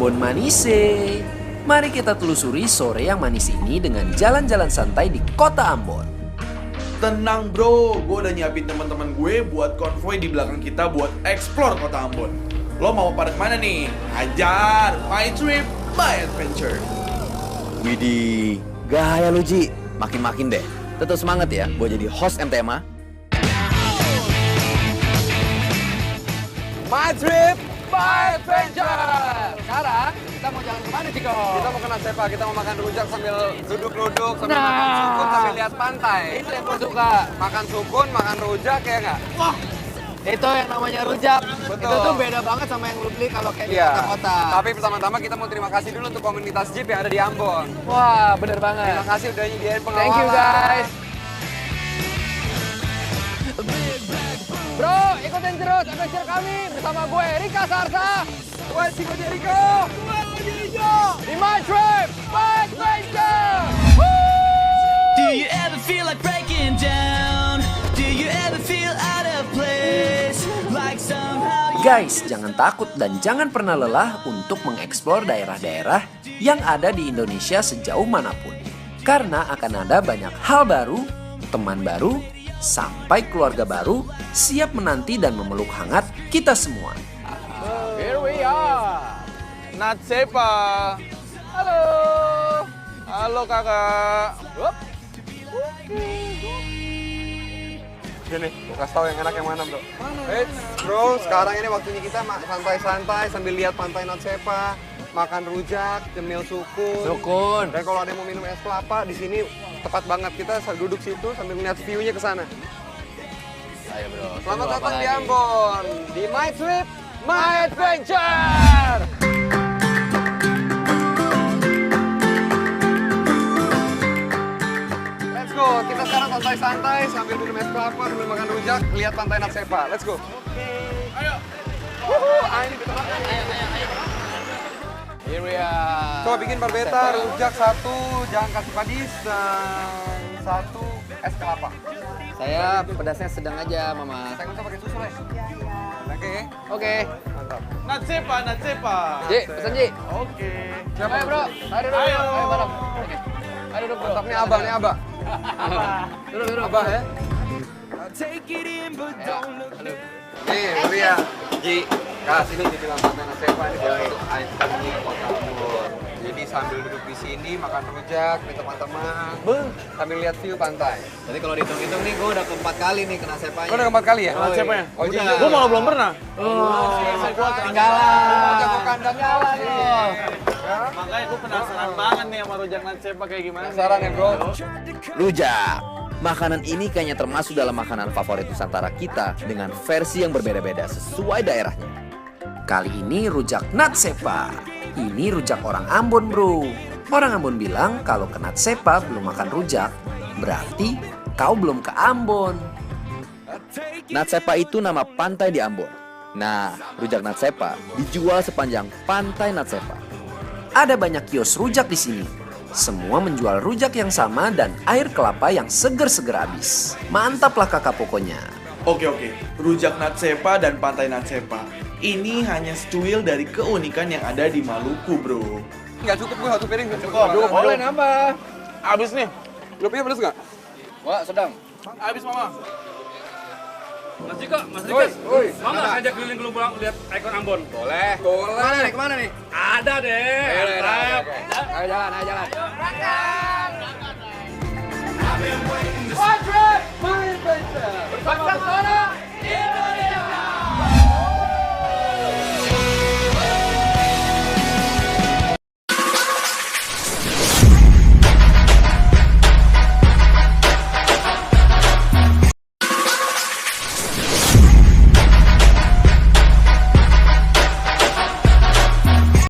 Ambon Manise. Mari kita telusuri sore yang manis ini dengan jalan-jalan santai di kota Ambon. Tenang bro, gue udah nyiapin teman-teman gue buat konvoy di belakang kita buat explore kota Ambon. Lo mau pada kemana nih? Hajar, my trip, my adventure. Widih, gaya lu Ji. Makin-makin deh. Tetap semangat ya buat jadi host MTMA. My trip, my adventure. Sekarang kita mau jalan kemana Ciko? Kita mau kena sepa, kita mau makan rujak sambil duduk-duduk, sambil makan sukun, sambil lihat pantai. Itu yang gue suka. Makan sukun, makan rujak ya nggak? Wah, itu yang namanya rujak. Betul. Itu tuh beda banget sama yang lu beli kalau kayak di Iya. kota-kota. Tapi pertama-tama kita mau terima kasih dulu untuk komunitas Jeep yang ada di Ambon. Wah, bener banget. Terima kasih udah nyediain pengawalan. Thank you guys. Bro, ikutin terus adventure kami bersama gue Rika Sarsa. Gue Ciko Jericho. Di My Trip, My Adventure. Do you ever feel like breaking down? Do you ever feel out of place? Like somehow Guys, jangan takut dan jangan pernah lelah untuk mengeksplor daerah-daerah yang ada di Indonesia sejauh manapun. Karena akan ada banyak hal baru, teman baru, sampai keluarga baru siap menanti dan memeluk hangat kita semua. Here we are. Nat Sepa. Halo. Halo kakak. Gini, kasih tahu yang enak yang mana bro. Bro, sekarang ini waktunya kita santai-santai sambil lihat pantai Nat Sepa, makan rujak, cemil sukun. Dan kalau ada yang mau minum es kelapa di sini tepat banget, kita duduk situ sambil lihat view-nya ke sana. Ayo bro. Selamat datang di Ambon, di My Trip, My Adventure. Let's go, kita sekarang santai-santai sambil minum es kelapa, sambil makan rujak, lihat pantai Nat Sepa. Let's go. Ayo. Ini kita makan. Here we are. Coba bikin barbeta, rujak satu, jangan kasih padis, dan satu es kelapa. Saya pedasnya sedang aja, Mama. Saya nggak usah pakai susu ya. Oke, Oke. mantap. Nat Sepa. Ji, pesen Ji. Oke. Siapa? Ayo bro, ayo duduk. Ayo. Ayo bareng. Oke. Ayo duduk bro. Mantap nih abah, nih abah. Duduk. Abah ya. Halo. Nih, Ria, Ji, sini dibilang pantai Nat Sepa ini salah satu ikonik kota Ambon. Jadi sambil duduk di sini makan rujak nih teman-teman, sambil lihat view pantai. Jadi kalau dihitung-hitung nih, gue udah keempat kali nih kena sepanya. Kau udah keempat kali ya? Nat Sepanya? Oh, Ji. Gue malah belum pernah. Gue ketinggalan. Jago kandang nyala nih. Makanya gue penasaran banget nih sama rujak Nat Sepa kayak gimana. Penasaran ya bro? Rujak. Makanan ini kayaknya termasuk dalam makanan favorit Nusantara kita dengan versi yang berbeda-beda sesuai daerahnya. Kali ini rujak Nat Sepa. Ini rujak orang Ambon bro. Orang Ambon bilang kalau ke Nat Sepa belum makan rujak, berarti kau belum ke Ambon. Nat Sepa itu nama pantai di Ambon. Nah, rujak Nat Sepa dijual sepanjang pantai Nat Sepa. Ada banyak kios rujak di sini. Semua menjual rujak yang sama dan air kelapa yang seger-seger abis. Mantap lah kakak pokoknya. Oke. Rujak Nat Sepa dan pantai Nat Sepa. Ini hanya secuil dari keunikan yang ada di Maluku, bro. Nggak cukup gue satu piring. Cukup. Boleh nambah. Abis nih. Lu punya pedas nggak? Wah, sedang. Abis mama. Mas Ciko, Mas Rika, Woi. mau nggak ajak keliling dulu pulang lihat ikon Ambon? Boleh. Kemana nih? Ada deh. Mantap. Ayo jalan. My Trip, My Adventure. Bersama pesona